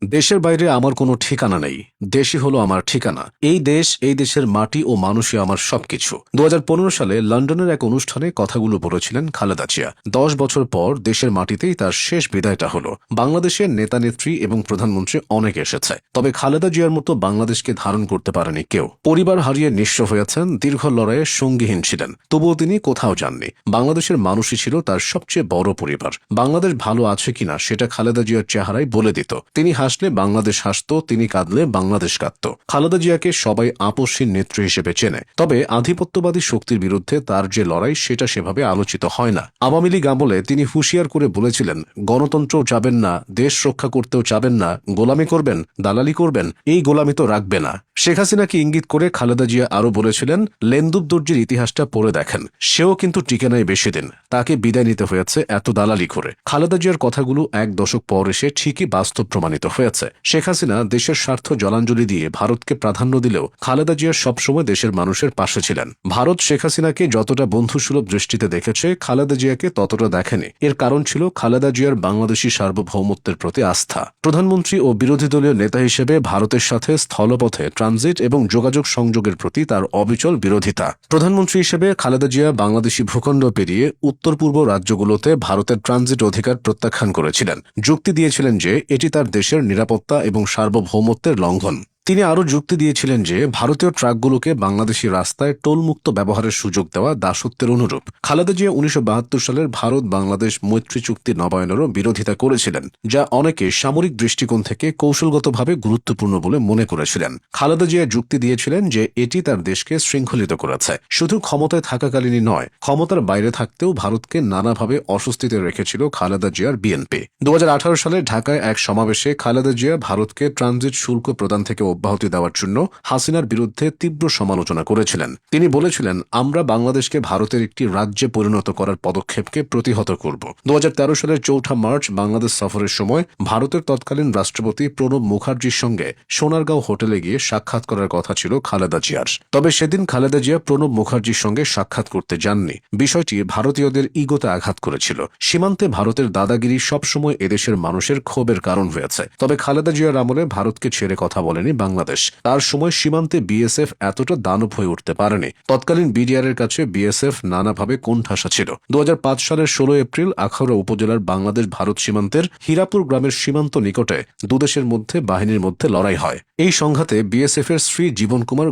দেশের বাইরে আমার কোনো ঠিকানা নেই। দেশই হলো আমার ঠিকানা। এই দেশ, এই দেশের মাটি ও মানুষই আমার সবকিছু। 2015 সালে লন্ডনের এক অনুষ্ঠানে কথাগুলো বলেছিলেন খালেদা জিয়া। 10 বছর পর দেশের মাটিতেই তার শেষ বিদায়টা হলো। বাংলাদেশের নেতা নেত্রী এবং প্রধানমন্ত্রী অনেক এসেছে, তবে খালেদা জিয়ার মতো বাংলাদেশকে ধারণ করতে পারেনি কেউ। পরিবার হারিয়ে নিঃস্ব হয়েছেন, দীর্ঘ লড়াইয়ে সঙ্গীহীন ছিলেন, তবুও তিনি কোথাও যাননি। বাংলাদেশের মানুষই ছিল তার সবচেয়ে বড় পরিবার। বাংলাদেশ ভালো আছে কিনা সেটা খালেদা জিয়ার চেহারায় বলে দিত। তিনি হাসলে বাংলাদেশ হাসত, তিনি কাঁদলে বাংলাদেশ কাঁদত। খালেদা জিয়াকে সবাই আপসহীন নেত্রী হিসেবে চেনে, তবে আধিপত্যবাদী শক্তির বিরুদ্ধে তার যে লড়াই সেটা সেভাবে আলোচিত হয় না। আওয়ামী লীগ আমলে তিনি হুঁশিয়ার করে বলেছিলেন, গণতন্ত্রও চাবেন না, দেশ রক্ষা করতেও চাবেন না, গোলামি করবেন, দালালি করবেন, এই গোলামি তো রাখবে না। শেখ হাসিনাকে ইঙ্গিত করে খালেদা জিয়া আরও বলেছিলেন, লেন্দুব দর্জির ইতিহাসটা পড়ে দেখেন, সেও কিন্তু টিকে নাই বেশি দিন, তাকে বিদায় নিতে হয়েছে এত দালালি করে। খালেদা জিয়ার কথাগুলো এক দশক পর এসে ঠিকই বাস্তব প্রমাণিত হয়েছে। শেখ হাসিনা দেশের স্বার্থ জলাঞ্জলি দিয়ে ভারতকে প্রাধান্য দিলেও খালেদা জিয়া সবসময় দেশের মানুষের পাশে ছিলেন। ভারত শেখ হাসিনাকে যতটা বন্ধুসুলভ দৃষ্টিতে দেখেছে, খালেদা জিয়াকে ততটা দেখেনি। এর কারণ ছিল খালেদা জিয়ার বাংলাদেশী সার্বভৌমত্বের প্রতি আস্থা। প্রধানমন্ত্রী ও বিরোধী দলীয় নেতা হিসেবে ভারতের সাথে স্থলপথে ট্রানজিট এবং যোগাযোগ সংযোগের প্রতি তার অবিচল বিরোধিতা। প্রধানমন্ত্রী হিসেবে খালেদা জিয়া বাংলাদেশী ভূখণ্ড পেরিয়ে উত্তর পূর্ব রাজ্যগুলোতে ভারতের ট্রানজিট অধিকার প্রত্যাখ্যান করেছিলেন। যুক্তি দিয়েছিলেন যে এটি তার দেশের নিরাপত্তা এবং সার্বভৌমত্বের লঙ্ঘন। তিনি আরও যুক্তি দিয়েছিলেন যে ভারতীয় ট্রাকগুলোকে বাংলাদেশি রাস্তায় টোলমুক্ত ব্যবহারের সুযোগ দেওয়া দাসত্বের অনুরূপ। খালেদা জিয়া 1972 সালের ভারত বাংলাদেশ মৈত্রী চুক্তি নবায়নেরও বিরোধিতা করেছিলেন, যা অনেকে সামরিক দৃষ্টিকোণ থেকে কৌশলগতভাবে গুরুত্বপূর্ণ বলে মনে করেছিলেন। খালেদা জিয়া যুক্তি দিয়েছিলেন যে এটি তার দেশকে শৃঙ্খলিত করেছে, শুধু ক্ষমতায় থাকাকালীনই নয়, ক্ষমতার বাইরে থাকতেও ভারতকে নানাভাবে অস্বস্তিতে রেখেছিল খালেদা জিয়ার বিএনপি। 2018 সালে ঢাকায় এক সমাবেশে খালেদা জিয়া ভারতকে ট্রানজিট শুল্ক প্রদান থেকে অব্যাহতি দেওয়ার জন্য হাসিনার বিরুদ্ধে তীব্র সমালোচনা করেছিলেন। তিনি বলেছিলেন, আমরা বাংলাদেশকে ভারতের একটি রাজ্যে পরিণত করার পদক্ষেপকে প্রতিহত করব। 2013 সালের 4 মার্চ বাংলাদেশ সফরের সময় ভারতের তৎকালীন রাষ্ট্রপতি প্রণব মুখার্জির সঙ্গে সোনারগাঁও হোটেলে গিয়ে সাক্ষাৎ করার কথা ছিল খালেদা জিয়ার। তবে সেদিন খালেদা জিয়া প্রণব মুখার্জির সঙ্গে সাক্ষাৎ করতে যাননি। বিষয়টি ভারতীয়দের ইগোতে আঘাত করেছিল। সীমান্তে ভারতের দাদাগিরি সবসময় এদেশের মানুষের ক্ষোভের কারণ হয়েছে। তবে খালেদা জিয়ার আমলে ভারতকে ছেড়ে কথা বলেনি বাংলাদেশ। তার সময় সীমান্তে বিএসএফ এতটা দানব হয়ে উঠতে পারেনি। তৎকালীন বিডিআরের কাছে বিএসএফ নানাভাবে কোণঠাসা ছিল। 2005 সালের 16 এপ্রিল আখাউড়া উপজেলার বাংলাদেশ ভারত সীমান্তের হীরাপুর গ্রামের সীমান্ত নিকটে দুদেশের মধ্যে বাহিনীর মধ্যে লড়াই হয়। এই সংঘাতে বিএসএফ এর শ্রী জীবন কুমার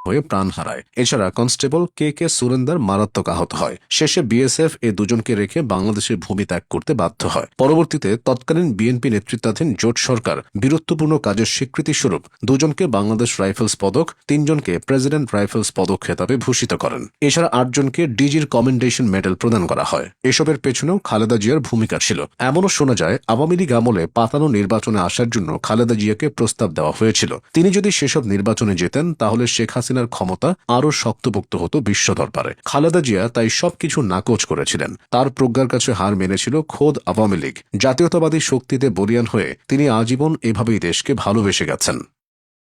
হয়ে প্রাণ হারায়। এছাড়া কনস্টেবল কে সুরেন্দার মারাত্মক আহত হয়। শেষে বিএসএফ এ দুজনকে রেখে বাংলাদেশের ভূমি ত্যাগ করতে বাধ্য হয়। পরবর্তীতে তৎকালীন বিএনপি নেতৃত্বাধীন জোট সরকার বীরত্বপূর্ণ কাজের স্বীকৃতি স্বরূপ দুজনকে বাংলাদেশ রাইফেলস পদক, 3 জনকে প্রেসিডেন্ট রাইফেলস পদক খেতাবে ভূষিত করেন। এছাড়া 8 জনকে ডিজির কমেন্ডেশন মেডেল প্রদান করা হয়। এসবের পেছনেও খালেদা জিয়ার ভূমিকা ছিল। এমনও শোনা যায়, আওয়ামী লীগ আমলে পাতানো নির্বাচনে আসার জন্য খালেদা জিয়াকে প্রস্তাব দেওয়া হয়েছিল। তিনি যদি সেসব নির্বাচনে যেতেন, তাহলে শেখ হাসিনার ক্ষমতা আরও শক্তপোক্ত হতো বিশ্ব দরবারে। খালেদা জিয়া তাই সবকিছু নাকচ করেছিলেন। তার প্রজ্ঞার কাছে হার মেনেছিল খোদ আওয়ামী লীগ। জাতীয়তাবাদী শক্তিতে বলিয়ান হয়ে তিনি আজীবন এভাবেই দেশকে ভালোবেসে গেছেন।